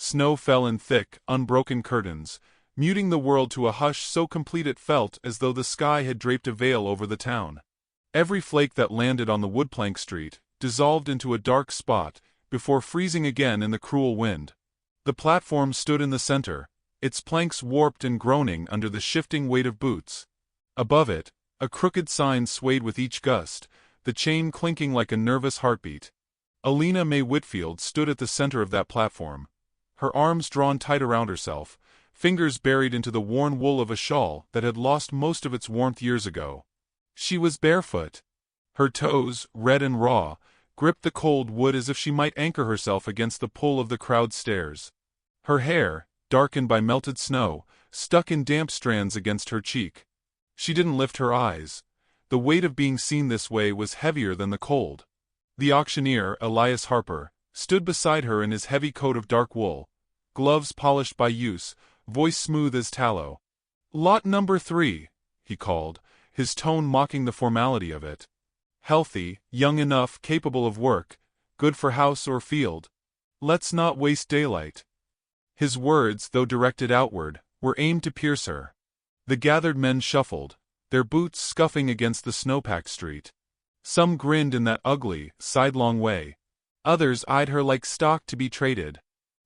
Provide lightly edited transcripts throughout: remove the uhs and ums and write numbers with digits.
Snow fell in thick, unbroken curtains, muting the world to a hush so complete it felt as though the sky had draped a veil over the town. Every flake that landed on the woodplank street dissolved into a dark spot before freezing again in the cruel wind. The platform stood in the center, its planks warped and groaning under the shifting weight of boots. Above it, a crooked sign swayed with each gust, the chain clinking like a nervous heartbeat. Alina May Whitfield stood at the center of that platform, her arms drawn tight around herself, fingers buried into the worn wool of a shawl that had lost most of its warmth years ago. She was barefoot. Her toes, red and raw, gripped the cold wood as if she might anchor herself against the pull of the crowd's stairs. Her hair, darkened by melted snow, stuck in damp strands against her cheek. She didn't lift her eyes. The weight of being seen this way was heavier than the cold. The auctioneer, Elias Harper, stood beside her in his heavy coat of dark wool, gloves polished by use, voice smooth as tallow. "Lot number 3, he called, his tone mocking the formality of it. "Healthy, young enough, capable of work, good for house or field. Let's not waste daylight." His words, though directed outward, were aimed to pierce her. The gathered men shuffled, their boots scuffing against the snowpacked street. Some grinned in that ugly, sidelong way. Others eyed her like stock to be traded.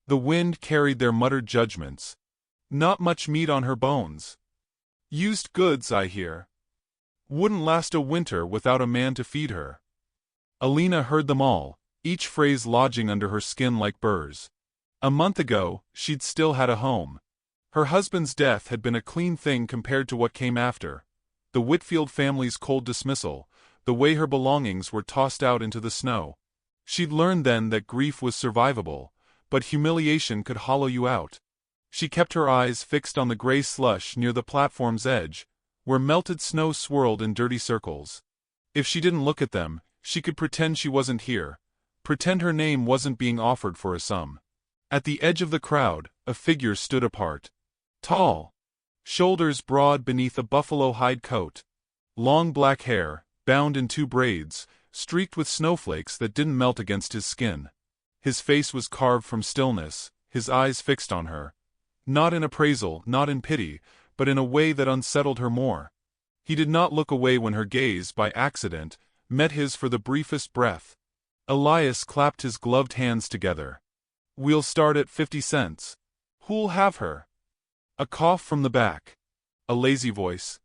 The wind carried their muttered judgments. "Not much meat on her bones. Used goods, I hear. Wouldn't last a winter without a man to feed her." Alina heard them all, each phrase lodging under her skin like burrs. A month ago, she'd still had a home. Her husband's death had been a clean thing compared to what came after. The Whitfield family's cold dismissal, the way her belongings were tossed out into the snow. She'd learned then that grief was survivable, but humiliation could hollow you out. She kept her eyes fixed on the gray slush near the platform's edge, where melted snow swirled in dirty circles. If she didn't look at them, she could pretend she wasn't here, pretend her name wasn't being offered for a sum. At the edge of the crowd, a figure stood apart. Tall. Shoulders broad beneath a buffalo hide coat. Long black hair, bound in 2 braids, streaked with snowflakes that didn't melt against his skin. His face was carved from stillness, his eyes fixed on her. Not in appraisal, not in pity, but in a way that unsettled her more. He did not look away when her gaze, by accident, met his for the briefest breath. Elias clapped his gloved hands together. "We'll start at 50 cents. Who'll have her?" A cough from the back. A lazy voice.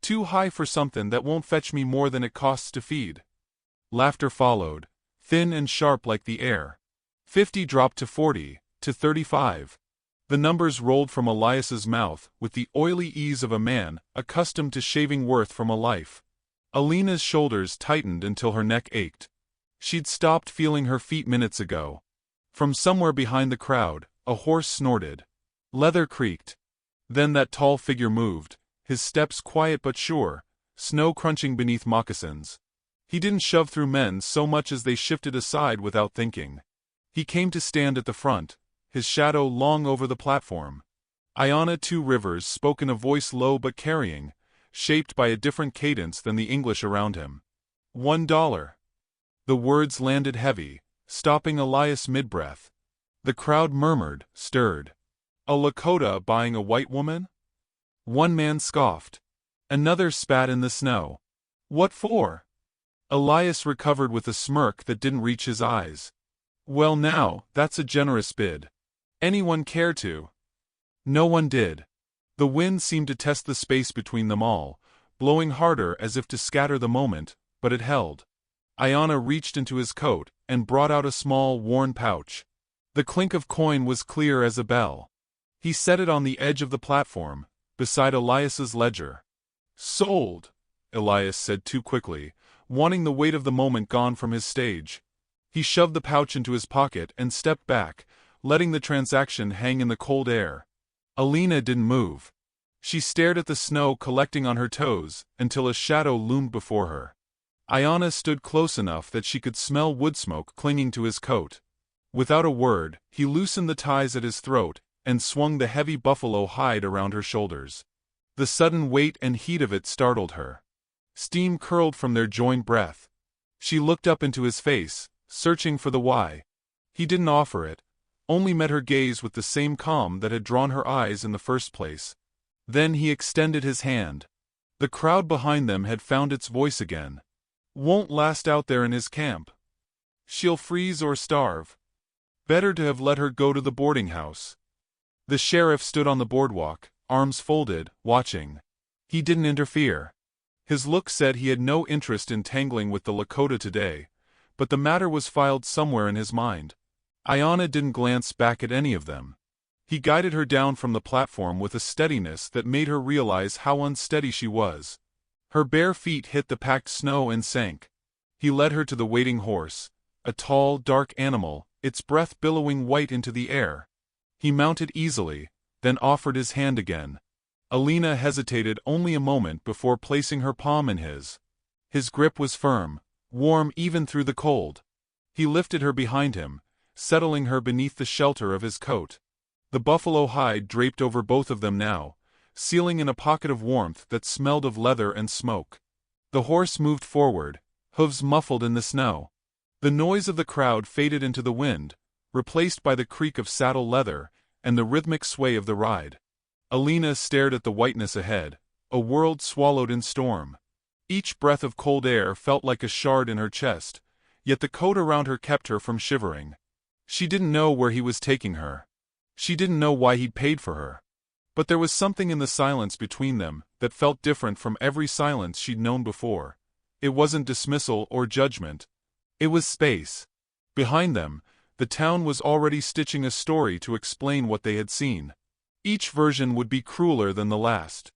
"Too high for something that won't fetch me more than it costs to feed." Laughter followed, thin and sharp like the air. 50 dropped to 40, to 35. The numbers rolled from Elias's mouth with the oily ease of a man accustomed to shaving worth from a life. Alina's shoulders tightened until her neck ached. She'd stopped feeling her feet minutes ago. From somewhere behind the crowd, a horse snorted. Leather creaked. Then that tall figure moved, his steps quiet but sure, snow crunching beneath moccasins. He didn't shove through men so much as they shifted aside without thinking. He came to stand at the front, his shadow long over the platform. Iona Two Rivers spoke in a voice low but carrying, shaped by a different cadence than the English around him. $1. The words landed heavy, stopping Elias mid-breath. The crowd murmured, stirred. A Lakota buying a white woman? One man scoffed. Another spat in the snow. "What for?" Elias recovered with a smirk that didn't reach his eyes. "Well now, that's a generous bid. Anyone care to?" No one did. The wind seemed to test the space between them all, blowing harder as if to scatter the moment, but it held. Iona reached into his coat and brought out a small, worn pouch. The clink of coin was clear as a bell. He set it on the edge of the platform, beside Elias's ledger. "Sold," Elias said too quickly, wanting the weight of the moment gone from his stage. He shoved the pouch into his pocket and stepped back, letting the transaction hang in the cold air. Alina didn't move. She stared at the snow collecting on her toes until a shadow loomed before her. Iona stood close enough that she could smell wood smoke clinging to his coat. Without a word, he loosened the ties at his throat and swung the heavy buffalo hide around her shoulders. The sudden weight and heat of it startled her. Steam curled from their joined breath. She looked up into his face, searching for the why. He didn't offer it, only met her gaze with the same calm that had drawn her eyes in the first place. Then he extended his hand. The crowd behind them had found its voice again. "Won't last out there in his camp. She'll freeze or starve. Better to have let her go to the boarding house." The sheriff stood on the boardwalk, arms folded, watching. He didn't interfere. His look said he had no interest in tangling with the Lakota today, but the matter was filed somewhere in his mind. Ayanna didn't glance back at any of them. He guided her down from the platform with a steadiness that made her realize how unsteady she was. Her bare feet hit the packed snow and sank. He led her to the waiting horse, a tall, dark animal, its breath billowing white into the air. He mounted easily, then offered his hand again. Alina hesitated only a moment before placing her palm in his. His grip was firm, warm even through the cold. He lifted her behind him, settling her beneath the shelter of his coat. The buffalo hide draped over both of them now, sealing in a pocket of warmth that smelled of leather and smoke. The horse moved forward, hooves muffled in the snow. The noise of the crowd faded into the wind, replaced by the creak of saddle leather and the rhythmic sway of the ride. Alina stared at the whiteness ahead, a world swallowed in storm. Each breath of cold air felt like a shard in her chest, yet the coat around her kept her from shivering. She didn't know where he was taking her. She didn't know why he'd paid for her. But there was something in the silence between them that felt different from every silence she'd known before. It wasn't dismissal or judgment. It was space. Behind them, the town was already stitching a story to explain what they had seen. Each version would be crueler than the last.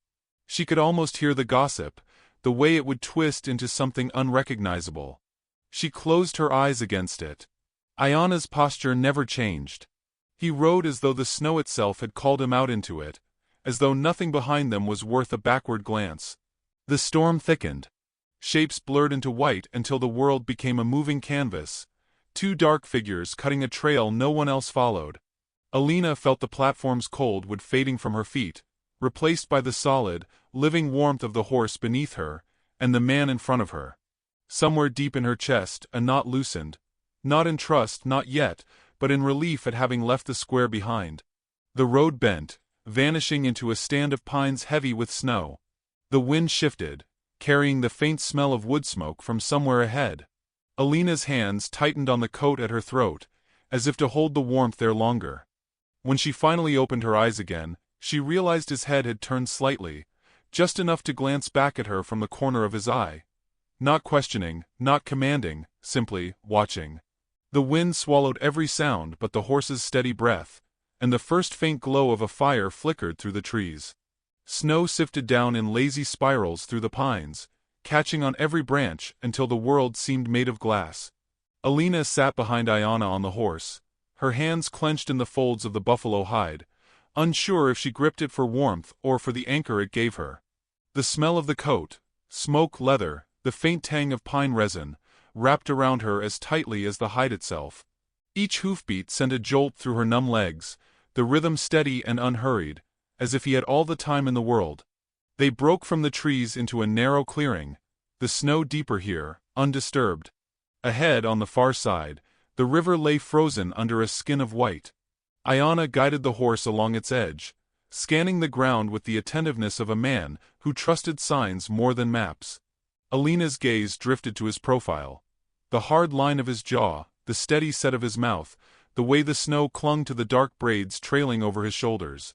She could almost hear the gossip, the way it would twist into something unrecognizable. She closed her eyes against it. Ayanna's posture never changed. He rode as though the snow itself had called him out into it, as though nothing behind them was worth a backward glance. The storm thickened. Shapes blurred into white until the world became a moving canvas, two dark figures cutting a trail no one else followed. Alina felt the platform's cold wood fading from her feet, replaced by the solid, living warmth of the horse beneath her, and the man in front of her. Somewhere deep in her chest, a knot loosened, not in trust, not yet, but in relief at having left the square behind. The road bent, vanishing into a stand of pines heavy with snow. The wind shifted, carrying the faint smell of wood smoke from somewhere ahead. Alina's hands tightened on the coat at her throat, as if to hold the warmth there longer. When she finally opened her eyes again, she realized his head had turned slightly, just enough to glance back at her from the corner of his eye. Not questioning, not commanding, simply watching. The wind swallowed every sound but the horse's steady breath, and the first faint glow of a fire flickered through the trees. Snow sifted down in lazy spirals through the pines, catching on every branch until the world seemed made of glass. Alina sat behind Ayanna on the horse, her hands clenched in the folds of the buffalo hide, unsure if she gripped it for warmth or for the anchor it gave her. The smell of the coat, smoke, leather, the faint tang of pine resin, wrapped around her as tightly as the hide itself. Each hoofbeat sent a jolt through her numb legs, the rhythm steady and unhurried, as if he had all the time in the world. They broke from the trees into a narrow clearing, the snow deeper here, undisturbed. Ahead, on the far side, the river lay frozen under a skin of white. Ayanna guided the horse along its edge, scanning the ground with the attentiveness of a man who trusted signs more than maps. Alina's gaze drifted to his profile. The hard line of his jaw, the steady set of his mouth, the way the snow clung to the dark braids trailing over his shoulders.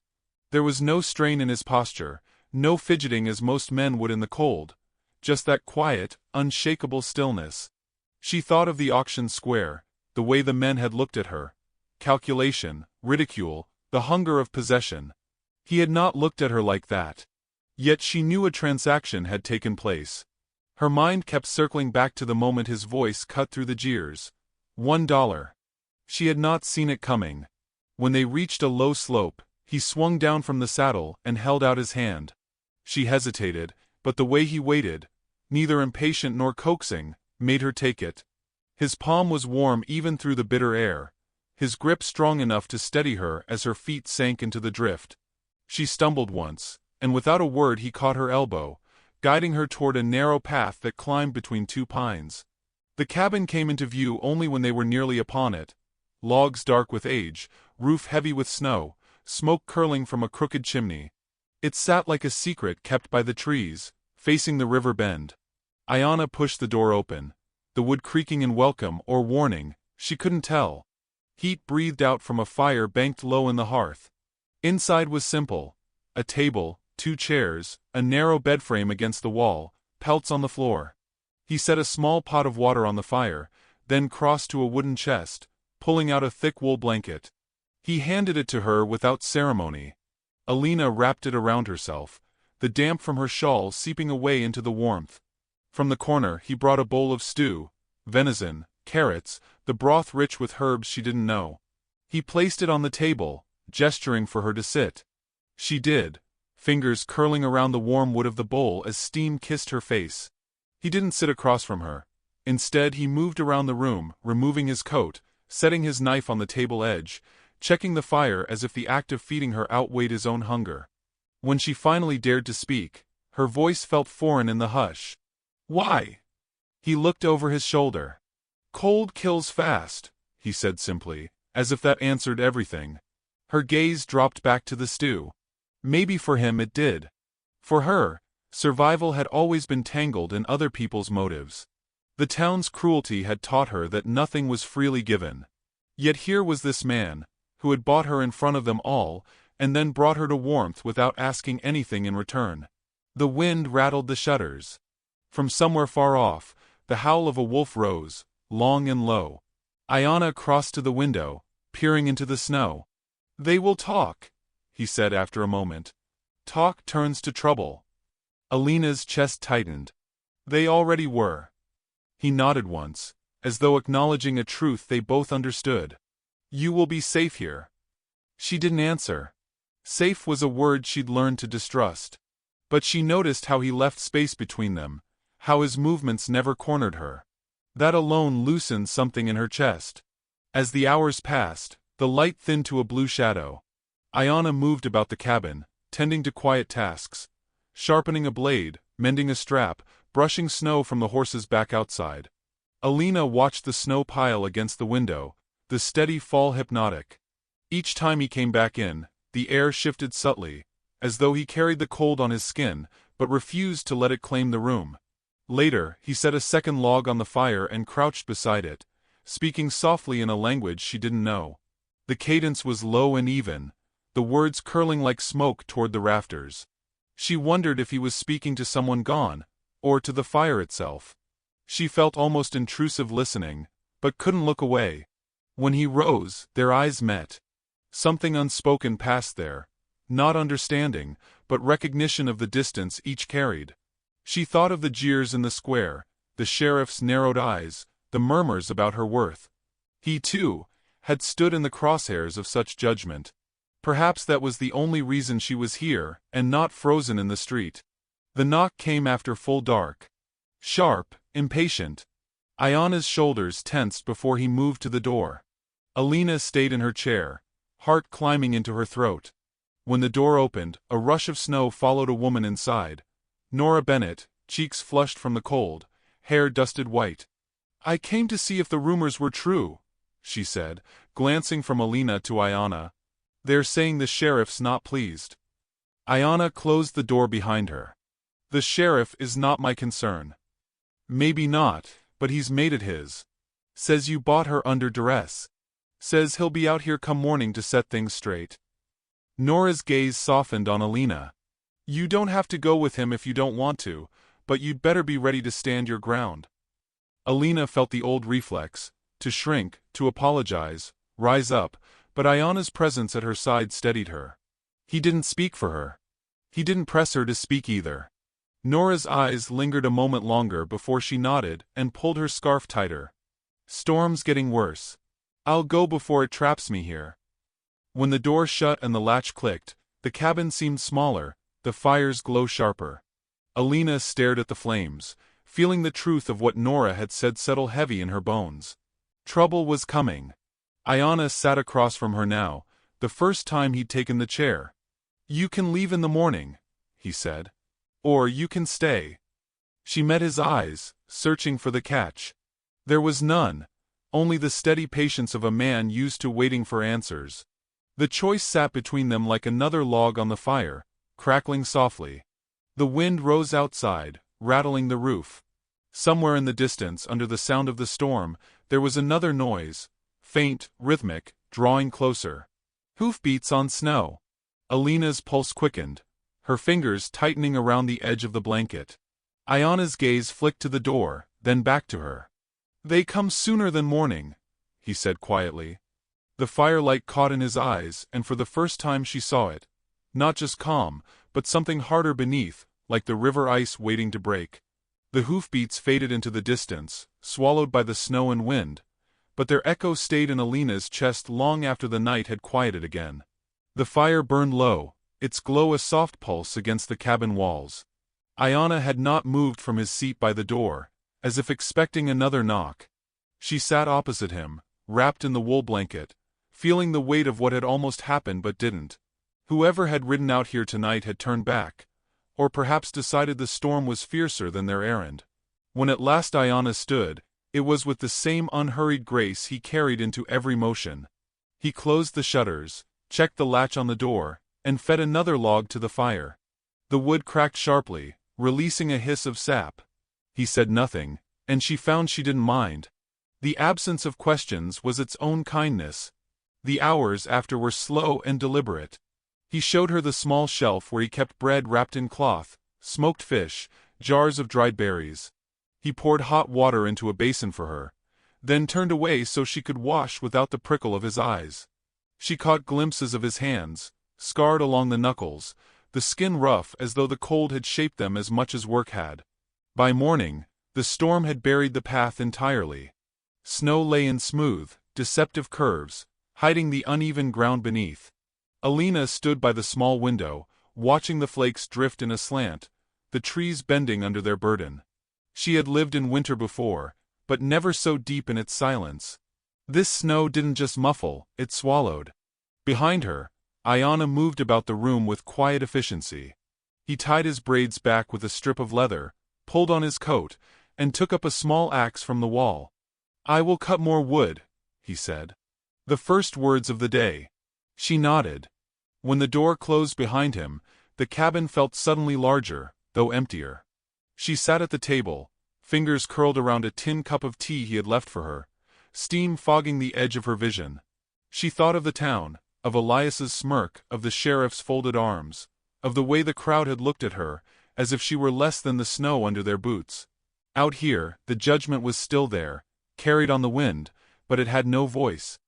There was no strain in his posture, no fidgeting as most men would in the cold, just that quiet, unshakable stillness. She thought of the auction square, the way the men had looked at her. Calculation, ridicule, the hunger of possession. He had not looked at her like that. Yet she knew a transaction had taken place. Her mind kept circling back to the moment his voice cut through the jeers. $1. She had not seen it coming. When they reached a low slope, he swung down from the saddle and held out his hand. She hesitated, but the way he waited, neither impatient nor coaxing, made her take it. His palm was warm even through the bitter air, his grip strong enough to steady her as her feet sank into the drift. She stumbled once, and without a word he caught her elbow, guiding her toward a narrow path that climbed between two pines. The cabin came into view only when they were nearly upon it, logs dark with age, roof heavy with snow, smoke curling from a crooked chimney. It sat like a secret kept by the trees, facing the river bend. Ayanna pushed the door open, the wood creaking in welcome or warning, she couldn't tell. Heat breathed out from a fire banked low in the hearth. Inside was simple: a table, 2 chairs, a narrow bedframe against the wall, pelts on the floor. He set a small pot of water on the fire, then crossed to a wooden chest, pulling out a thick wool blanket. He handed it to her without ceremony. Alina wrapped it around herself, the damp from her shawl seeping away into the warmth. From the corner he brought a bowl of stew, venison, carrots, the broth rich with herbs she didn't know. He placed it on the table, gesturing for her to sit. She did, fingers curling around the warm wood of the bowl as steam kissed her face. He didn't sit across from her. Instead he moved around the room, removing his coat, setting his knife on the table edge, checking the fire as if the act of feeding her outweighed his own hunger. When she finally dared to speak, her voice felt foreign in the hush. "Why?" He looked over his shoulder. "Cold kills fast," he said simply, as if that answered everything. Her gaze dropped back to the stew. Maybe for him it did. For her, survival had always been tangled in other people's motives. The town's cruelty had taught her that nothing was freely given. Yet here was this man, who had bought her in front of them all, and then brought her to warmth without asking anything in return. The wind rattled the shutters. From somewhere far off, the howl of a wolf rose, long and low. Ayanna crossed to the window, peering into the snow. "They will talk," he said after a moment. "Talk turns to trouble." Alina's chest tightened. They already were. He nodded once, as though acknowledging a truth they both understood. "You will be safe here." She didn't answer. Safe was a word she'd learned to distrust. But she noticed how he left space between them, how his movements never cornered her. That alone loosened something in her chest. As the hours passed, the light thinned to a blue shadow. Ayanna moved about the cabin, tending to quiet tasks. Sharpening a blade, mending a strap, brushing snow from the horse's back outside. Alina watched the snow pile against the window, the steady fall hypnotic. Each time he came back in, the air shifted subtly, as though he carried the cold on his skin, but refused to let it claim the room. Later, he set a second log on the fire and crouched beside it, speaking softly in a language she didn't know. The cadence was low and even, the words curling like smoke toward the rafters. She wondered if he was speaking to someone gone, or to the fire itself. She felt almost intrusive listening, but couldn't look away. When he rose, their eyes met. Something unspoken passed there, not understanding, but recognition of the distance each carried. She thought of the jeers in the square, the sheriff's narrowed eyes, the murmurs about her worth. He, too, had stood in the crosshairs of such judgment. Perhaps that was the only reason she was here, and not frozen in the street. The knock came after full dark. Sharp, impatient. Ayanna's shoulders tensed before he moved to the door. Alina stayed in her chair, heart climbing into her throat. When the door opened, a rush of snow followed a woman inside. Nora Bennett, cheeks flushed from the cold, hair dusted white. "I came to see if the rumors were true," she said, glancing from Alina to Ayanna. "They're saying the sheriff's not pleased." Ayanna closed the door behind her. "The sheriff is not my concern." "Maybe not, but he's made it his. Says you bought her under duress. Says he'll be out here come morning to set things straight." Nora's gaze softened on Alina. "You don't have to go with him if you don't want to, but you'd better be ready to stand your ground." Alina felt the old reflex, to shrink, to apologize, rise up, but Ayanna's presence at her side steadied her. He didn't speak for her. He didn't press her to speak either. Nora's eyes lingered a moment longer before she nodded and pulled her scarf tighter. "Storm's getting worse. I'll go before it traps me here." When the door shut and the latch clicked, the cabin seemed smaller, the fire's glow sharper. Alina stared at the flames, feeling the truth of what Nora had said settle heavy in her bones. Trouble was coming. Ayanna sat across from her now, the first time he'd taken the chair. "You can leave in the morning," he said. "Or you can stay." She met his eyes, searching for the catch. There was none, only the steady patience of a man used to waiting for answers. The choice sat between them like another log on the fire, crackling softly. The wind rose outside, rattling the roof. Somewhere in the distance, under the sound of the storm, there was another noise, faint, rhythmic, drawing closer. Hoofbeats on snow. Alina's pulse quickened, her fingers tightening around the edge of the blanket. Ayana's gaze flicked to the door, then back to her. "They come sooner than morning," he said quietly. The firelight caught in his eyes, and for the first time she saw it. Not just calm, but something harder beneath, like the river ice waiting to break. The hoofbeats faded into the distance, swallowed by the snow and wind, but their echo stayed in Alina's chest long after the night had quieted again. The fire burned low, its glow a soft pulse against the cabin walls. Ayana had not moved from his seat by the door, as if expecting another knock. She sat opposite him, wrapped in the wool blanket, feeling the weight of what had almost happened but didn't. Whoever had ridden out here tonight had turned back, or perhaps decided the storm was fiercer than their errand. When at last Ayana stood, it was with the same unhurried grace he carried into every motion. He closed the shutters, checked the latch on the door, and fed another log to the fire. The wood cracked sharply, releasing a hiss of sap. He said nothing, and she found she didn't mind. The absence of questions was its own kindness. The hours after were slow and deliberate. He showed her the small shelf where he kept bread wrapped in cloth, smoked fish, jars of dried berries. He poured hot water into a basin for her, then turned away so she could wash without the prickle of his eyes. She caught glimpses of his hands, scarred along the knuckles, the skin rough as though the cold had shaped them as much as work had. By morning, the storm had buried the path entirely. Snow lay in smooth, deceptive curves, hiding the uneven ground beneath. Alina stood by the small window, watching the flakes drift in a slant, the trees bending under their burden. She had lived in winter before, but never so deep in its silence. This snow didn't just muffle, it swallowed. Behind her, Ayana moved about the room with quiet efficiency. He tied his braids back with a strip of leather, pulled on his coat, and took up a small axe from the wall. "I will cut more wood," he said. The first words of the day. She nodded. When the door closed behind him, the cabin felt suddenly larger, though emptier. She sat at the table, fingers curled around a tin cup of tea he had left for her, steam fogging the edge of her vision. She thought of the town, of Elias's smirk, of the sheriff's folded arms, of the way the crowd had looked at her, as if she were less than the snow under their boots. Out here, the judgment was still there, carried on the wind, but it had no voice.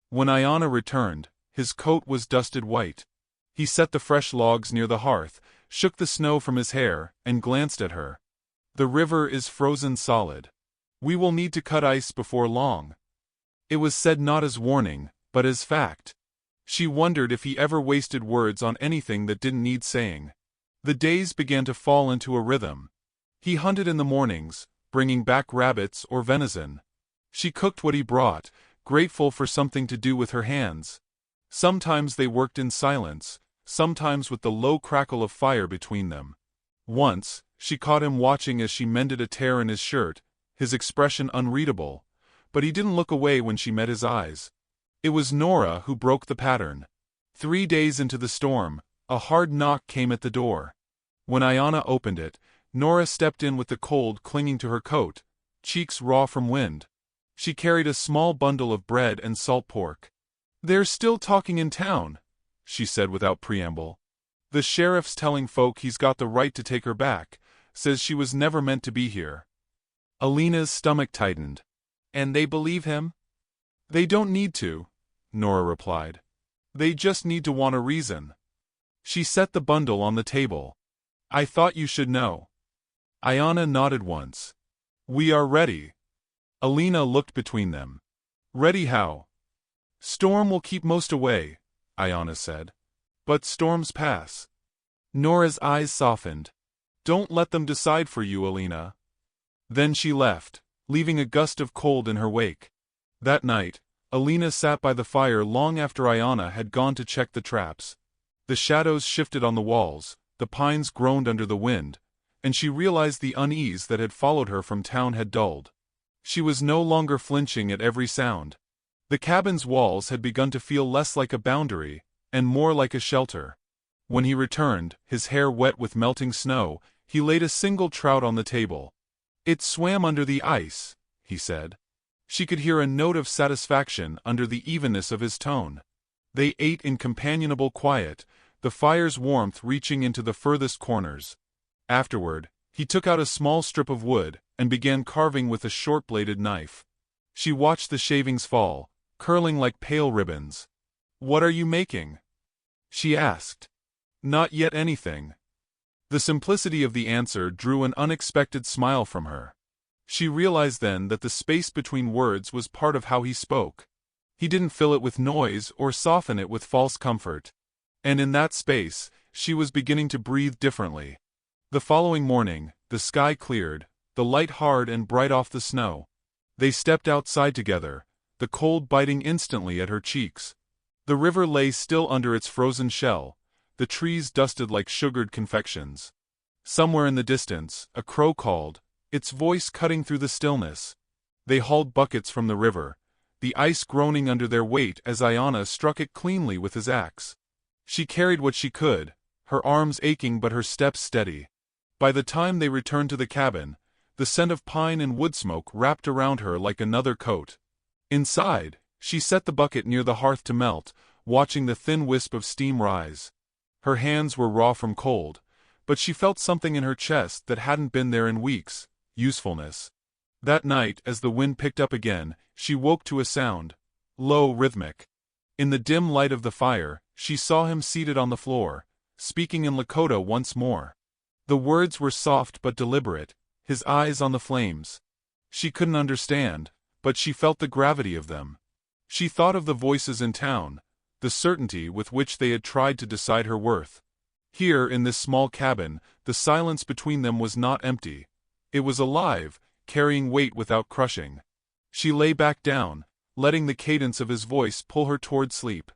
When Ayana returned, his coat was dusted white. He set the fresh logs near the hearth, shook the snow from his hair, and glanced at her. "The river is frozen solid. We will need to cut ice before long." It was said not as warning, but as fact. She wondered if he ever wasted words on anything that didn't need saying. The days began to fall into a rhythm. He hunted in the mornings, bringing back rabbits or venison. She cooked what he brought, grateful for something to do with her hands. Sometimes they worked in silence, sometimes with the low crackle of fire between them. Once, she caught him watching as she mended a tear in his shirt, his expression unreadable, but he didn't look away when she met his eyes. It was Nora who broke the pattern. 3 days into the storm, a hard knock came at the door. When Ayana opened it, Nora stepped in with the cold clinging to her coat, cheeks raw from wind. She carried a small bundle of bread and salt pork. "They're still talking in town," she said without preamble. "The sheriff's telling folk he's got the right to take her back, says she was never meant to be here." Alina's stomach tightened. "And they believe him?" "They don't need to," Nora replied. "They just need to want a reason." She set the bundle on the table. "I thought you should know." Ayana nodded once. "We are ready." Alina looked between them. "Ready how?" "Storm will keep most away," Ayana said. "But storms pass." Nora's eyes softened. "Don't let them decide for you, Alina." Then she left, leaving a gust of cold in her wake. That night, Alina sat by the fire long after Ayana had gone to check the traps. The shadows shifted on the walls, the pines groaned under the wind, and she realized the unease that had followed her from town had dulled. She was no longer flinching at every sound. The cabin's walls had begun to feel less like a boundary, and more like a shelter. When he returned, his hair wet with melting snow, he laid a single trout on the table. "It swam under the ice," he said. She could hear a note of satisfaction under the evenness of his tone. They ate in companionable quiet, the fire's warmth reaching into the furthest corners. Afterward, he took out a small strip of wood and began carving with a short-bladed knife. She watched the shavings fall, curling like pale ribbons. "What are you making?" she asked. "Not yet anything." The simplicity of the answer drew an unexpected smile from her. She realized then that the space between words was part of how he spoke. He didn't fill it with noise or soften it with false comfort. And in that space, she was beginning to breathe differently. The following morning, the sky cleared, the light hard and bright off the snow. They stepped outside together, the cold biting instantly at her cheeks. The river lay still under its frozen shell, the trees dusted like sugared confections. Somewhere in the distance, a crow called, its voice cutting through the stillness. They hauled buckets from the river, the ice groaning under their weight as Ayanna struck it cleanly with his axe. She carried what she could, her arms aching but her steps steady. By the time they returned to the cabin, the scent of pine and wood smoke wrapped around her like another coat. Inside, she set the bucket near the hearth to melt, watching the thin wisp of steam rise. Her hands were raw from cold, but she felt something in her chest that hadn't been there in weeks: usefulness. That night, as the wind picked up again, she woke to a sound, low, rhythmic. In the dim light of the fire, she saw him seated on the floor, speaking in Lakota once more. The words were soft but deliberate, his eyes on the flames. She couldn't understand, but she felt the gravity of them. She thought of the voices in town, the certainty with which they had tried to decide her worth. Here, in this small cabin, the silence between them was not empty. It was alive, carrying weight without crushing. She lay back down, letting the cadence of his voice pull her toward sleep.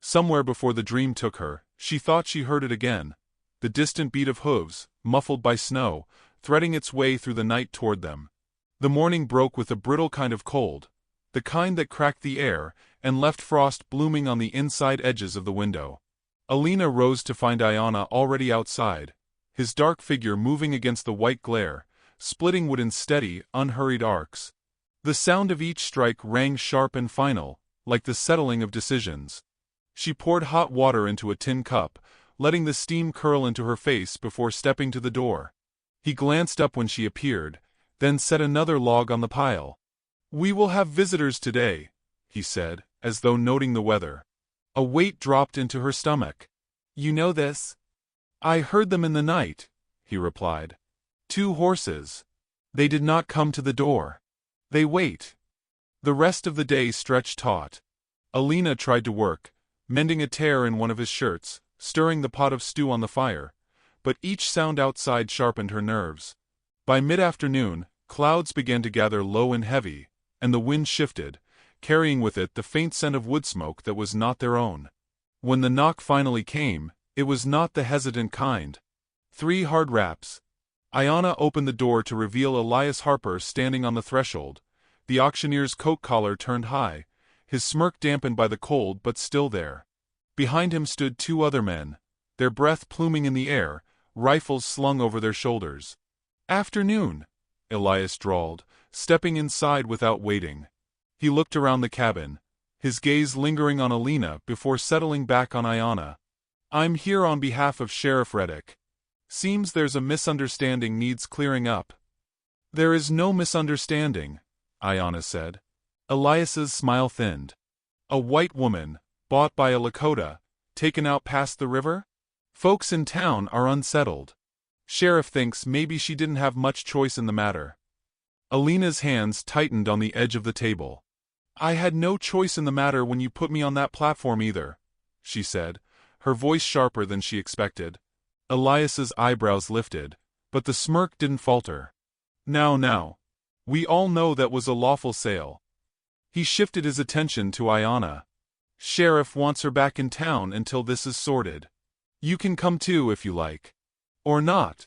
Somewhere before the dream took her, she thought she heard it again. The distant beat of hooves, muffled by snow, threading its way through the night toward them. The morning broke with a brittle kind of cold, the kind that cracked the air and left frost blooming on the inside edges of the window. Alina rose to find Ayanna already outside, his dark figure moving against the white glare, splitting wood in steady, unhurried arcs. The sound of each strike rang sharp and final, like the settling of decisions. She poured hot water into a tin cup, letting the steam curl into her face before stepping to the door. He glanced up when she appeared, then set another log on the pile. "We will have visitors today," he said, as though noting the weather. A weight dropped into her stomach. "You know this?" "I heard them in the night," he replied. "2 horses. They did not come to the door. They wait." The rest of the day stretched taut. Alina tried to work, mending a tear in one of his shirts, stirring the pot of stew on the fire, but each sound outside sharpened her nerves. By mid-afternoon, clouds began to gather low and heavy, and the wind shifted, carrying with it the faint scent of wood smoke that was not their own. When the knock finally came, it was not the hesitant kind. 3 hard raps. Ayanna opened the door to reveal Elias Harper standing on the threshold, the auctioneer's coat collar turned high, his smirk dampened by the cold but still there. Behind him stood 2 other men, their breath pluming in the air, rifles slung over their shoulders. "Afternoon," Elias drawled, stepping inside without waiting. He looked around the cabin, his gaze lingering on Alina before settling back on Ayanna. "I'm here on behalf of Sheriff Reddick. Seems there's a misunderstanding needs clearing up." "There is no misunderstanding," Ayanna said. Elias's smile thinned. "A white woman, bought by a Lakota, taken out past the river? Folks in town are unsettled. Sheriff thinks maybe she didn't have much choice in the matter." Alina's hands tightened on the edge of the table. "I had no choice in the matter when you put me on that platform either," she said, her voice sharper than she expected. Elias's eyebrows lifted, but the smirk didn't falter. Now. We all know that was a lawful sale." He shifted his attention to Ayanna. "Sheriff wants her back in town until this is sorted. You can come too if you like. Or not."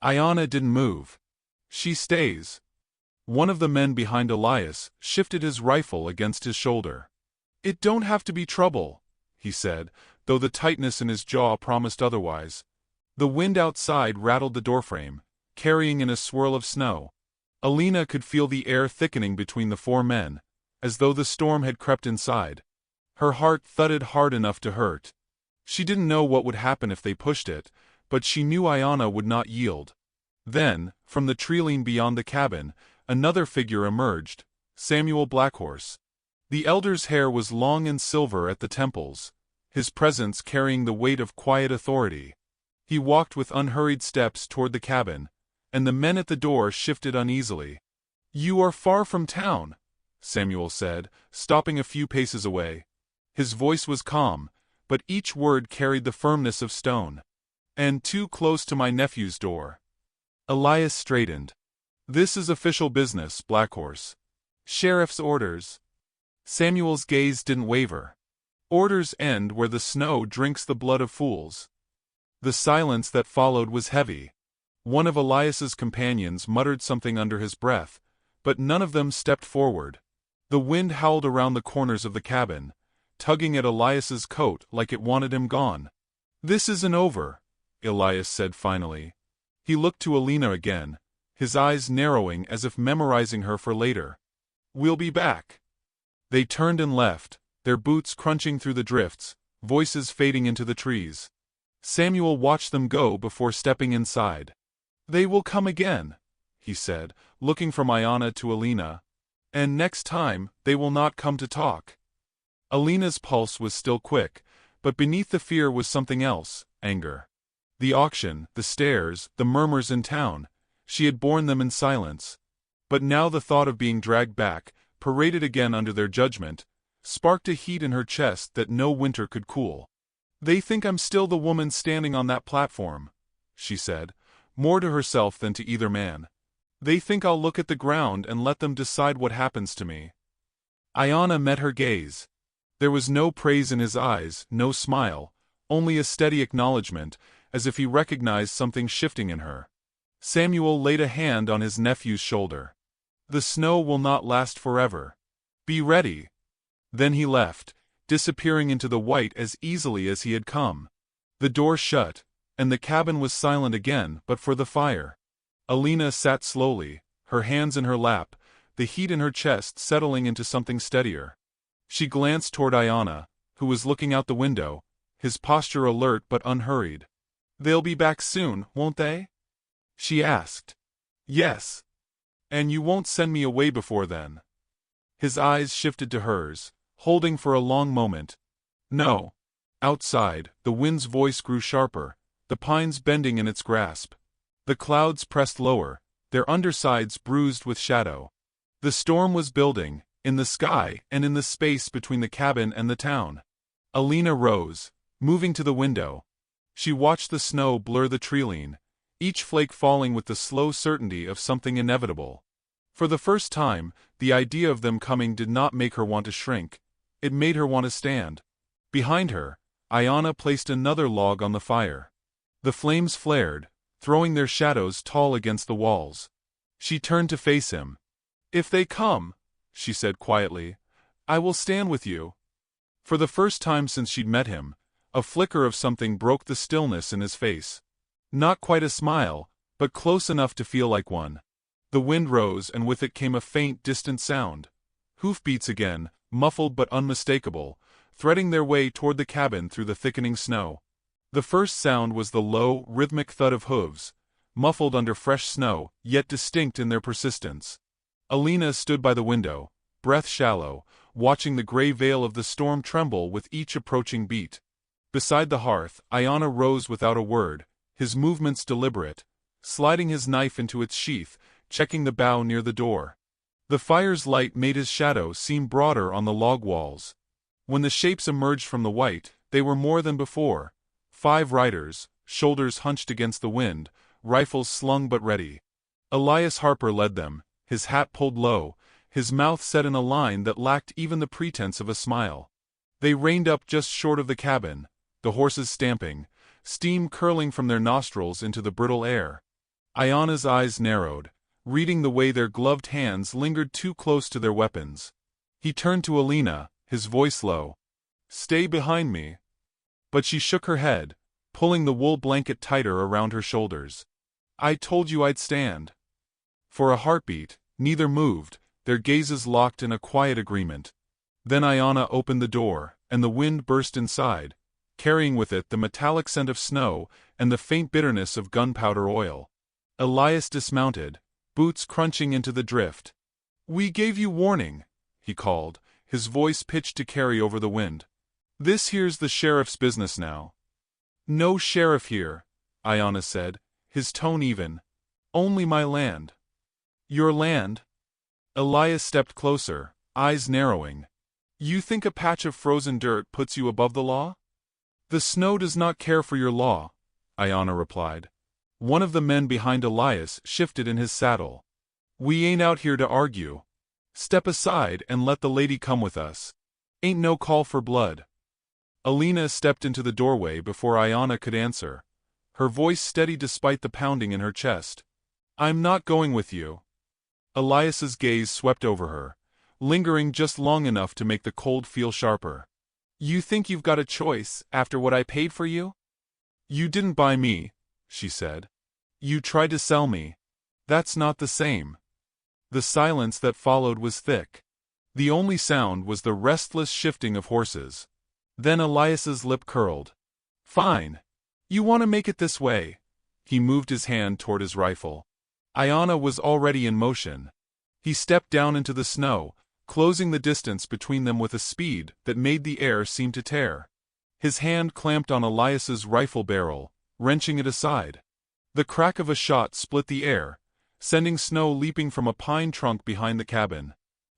Ayanna didn't move. "She stays." One of the men behind Elias shifted his rifle against his shoulder. "It don't have to be trouble," he said, though the tightness in his jaw promised otherwise. The wind outside rattled the doorframe, carrying in a swirl of snow. Alina could feel the air thickening between the four men, as though the storm had crept inside. Her heart thudded hard enough to hurt. She didn't know what would happen if they pushed it, but she knew Ayanna would not yield. Then, from the treeline beyond the cabin, another figure emerged, Samuel Blackhorse. The elder's hair was long and silver at the temples, his presence carrying the weight of quiet authority. He walked with unhurried steps toward the cabin, and the men at the door shifted uneasily. "You are far from town," Samuel said, stopping a few paces away. His voice was calm, but each word carried the firmness of stone. "And too close to my nephew's door." Elias straightened. "This is official business, Blackhorse. Sheriff's orders." Samuel's gaze didn't waver. "Orders end where the snow drinks the blood of fools." The silence that followed was heavy. One of Elias's companions muttered something under his breath, but none of them stepped forward. The wind howled around the corners of the cabin, tugging at Elias's coat like it wanted him gone. "This isn't over," Elias said finally. He looked to Alina again, his eyes narrowing as if memorizing her for later. "We'll be back." They turned and left, their boots crunching through the drifts, voices fading into the trees. Samuel watched them go before stepping inside. "They will come again," he said, looking from Ayanna to Alina. "And next time, they will not come to talk." Alina's pulse was still quick, but beneath the fear was something else, anger. The auction, the stares, the murmurs in town, she had borne them in silence. But now the thought of being dragged back, paraded again under their judgment, sparked a heat in her chest that no winter could cool. "They think I'm still the woman standing on that platform," she said, more to herself than to either man. "They think I'll look at the ground and let them decide what happens to me." Ayanna met her gaze. There was no praise in his eyes, no smile, only a steady acknowledgement, as if he recognized something shifting in her. Samuel laid a hand on his nephew's shoulder. "The snow will not last forever. Be ready." Then he left, disappearing into the white as easily as he had come. The door shut, and the cabin was silent again but for the fire. Alina sat slowly, her hands in her lap, the heat in her chest settling into something steadier. She glanced toward Ayanna, who was looking out the window, his posture alert but unhurried. "They'll be back soon, won't they?" she asked. "Yes. And you won't send me away before then?" His eyes shifted to hers, holding for a long moment. "No." Outside, the wind's voice grew sharper, the pines bending in its grasp. The clouds pressed lower, their undersides bruised with shadow. The storm was building, in the sky and in the space between the cabin and the town. Alina rose, moving to the window. She watched the snow blur the treeline, each flake falling with the slow certainty of something inevitable. For the first time, the idea of them coming did not make her want to shrink, it made her want to stand. Behind her, Ayanna placed another log on the fire. The flames flared, throwing their shadows tall against the walls. She turned to face him. "If they come," she said quietly, "I will stand with you." For the first time since she'd met him, a flicker of something broke the stillness in his face. Not quite a smile, but close enough to feel like one. The wind rose and with it came a faint, distant sound. Hoofbeats again, muffled but unmistakable, threading their way toward the cabin through the thickening snow. The first sound was the low, rhythmic thud of hooves, muffled under fresh snow, yet distinct in their persistence. Alina stood by the window, breath shallow, watching the gray veil of the storm tremble with each approaching beat. Beside the hearth, Ayanna rose without a word, his movements deliberate, sliding his knife into its sheath, checking the bough near the door. The fire's light made his shadow seem broader on the log walls. When the shapes emerged from the white, they were more than before. 5 riders, shoulders hunched against the wind, rifles slung but ready. Elias Harper led them, his hat pulled low, his mouth set in a line that lacked even the pretense of a smile. They reined up just short of the cabin, the horses stamping, steam curling from their nostrils into the brittle air. Ayanna's eyes narrowed, reading the way their gloved hands lingered too close to their weapons. He turned to Alina, his voice low. "Stay behind me." But she shook her head, pulling the wool blanket tighter around her shoulders. I told you I'd stand. For a heartbeat, neither moved, their gazes locked in a quiet agreement. Then Iona opened the door, and the wind burst inside, carrying with it the metallic scent of snow and the faint bitterness of gunpowder oil. Elias dismounted, boots crunching into the drift. We gave you warning, he called, his voice pitched to carry over the wind. This here's the sheriff's business now. No sheriff here, Iona said, his tone even. Only my land. Your land? Elias stepped closer, eyes narrowing. You think a patch of frozen dirt puts you above the law? The snow does not care for your law, Iona replied. One of the men behind Elias shifted in his saddle. We ain't out here to argue. Step aside and let the lady come with us. Ain't no call for blood. Alina stepped into the doorway before Iona could answer, her voice steady despite the pounding in her chest. I'm not going with you. Elias's gaze swept over her, lingering just long enough to make the cold feel sharper. You think you've got a choice after what I paid for you? You didn't buy me, she said. You tried to sell me. That's not the same. The silence that followed was thick. The only sound was the restless shifting of horses. Then Elias's lip curled. Fine. You want to make it this way. He moved his hand toward his rifle. Iona was already in motion. He stepped down into the snow, closing the distance between them with a speed that made the air seem to tear. His hand clamped on Elias's rifle barrel, wrenching it aside. The crack of a shot split the air, sending snow leaping from a pine trunk behind the cabin.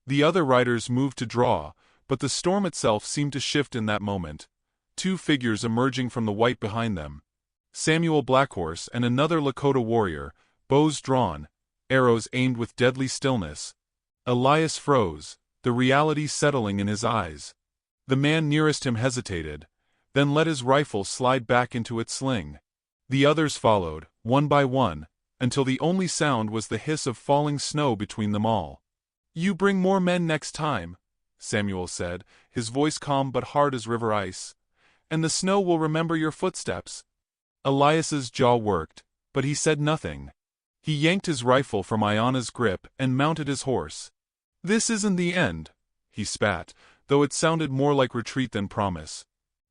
The other riders moved to draw, but the storm itself seemed to shift in that moment. Two figures emerging from the white behind them. Samuel Blackhorse and another Lakota warrior, bows drawn, arrows aimed with deadly stillness. Elias froze, the reality settling in his eyes. The man nearest him hesitated, then let his rifle slide back into its sling. The others followed, one by one, until the only sound was the hiss of falling snow between them all. You bring more men next time, Samuel said, his voice calm but hard as river ice. And the snow will remember your footsteps. Elias's jaw worked, but he said nothing. He yanked his rifle from Iona's grip and mounted his horse. This isn't the end, he spat, though it sounded more like retreat than promise.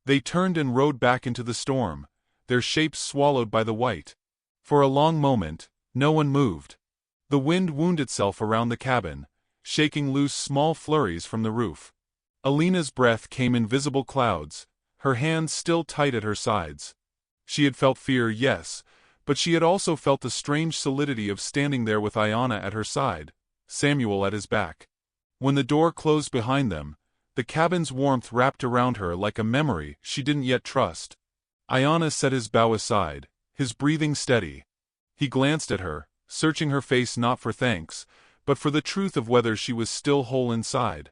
They turned and rode back into the storm, their shapes swallowed by the white. For a long moment, no one moved. The wind wound itself around the cabin, shaking loose small flurries from the roof. Alina's breath came in visible clouds, her hands still tight at her sides. She had felt fear, yes, but she had also felt the strange solidity of standing there with Iona at her side, Samuel at his back. When the door closed behind them, the cabin's warmth wrapped around her like a memory she didn't yet trust. Iona set his bow aside, his breathing steady. He glanced at her, searching her face not for thanks, but for the truth of whether she was still whole inside.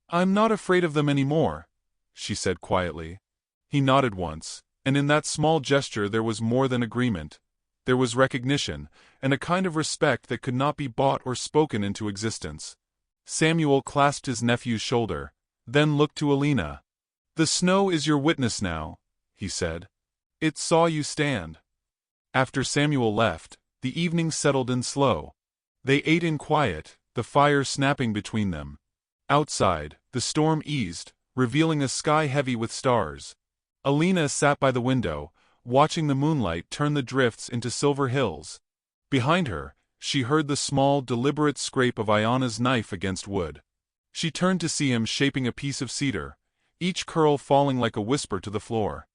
I'm not afraid of them anymore, she said quietly. He nodded once, and in that small gesture there was more than agreement. There was recognition, and a kind of respect that could not be bought or spoken into existence. Samuel clasped his nephew's shoulder, then looked to Alina. The snow is your witness now, he said. It saw you stand. After Samuel left, the evening settled in slow. They ate in quiet, the fire snapping between them. Outside, the storm eased, revealing a sky heavy with stars. Alina sat by the window, watching the moonlight turn the drifts into silver hills. Behind her, she heard the small, deliberate scrape of Iona's knife against wood. She turned to see him shaping a piece of cedar, each curl falling like a whisper to the floor.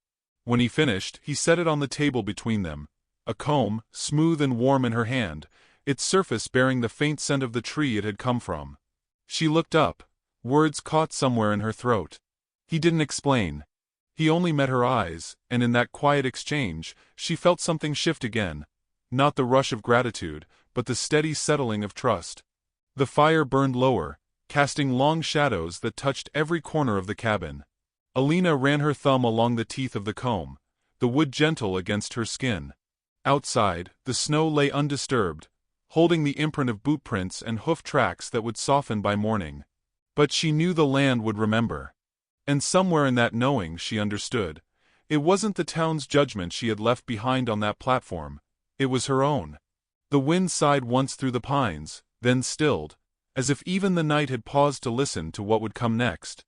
When he finished, he set it on the table between them, a comb, smooth and warm in her hand, its surface bearing the faint scent of the tree it had come from. She looked up, words caught somewhere in her throat. He didn't explain. He only met her eyes, and in that quiet exchange, she felt something shift again. Not the rush of gratitude, but the steady settling of trust. The fire burned lower, casting long shadows that touched every corner of the cabin. Alina ran her thumb along the teeth of the comb, the wood gentle against her skin. Outside, the snow lay undisturbed, holding the imprint of boot prints and hoof tracks that would soften by morning. But she knew the land would remember. And somewhere in that knowing she understood, It wasn't the town's judgment she had left behind on that platform, it was her own. The wind sighed once through the pines, then stilled, as if even the night had paused to listen to what would come next.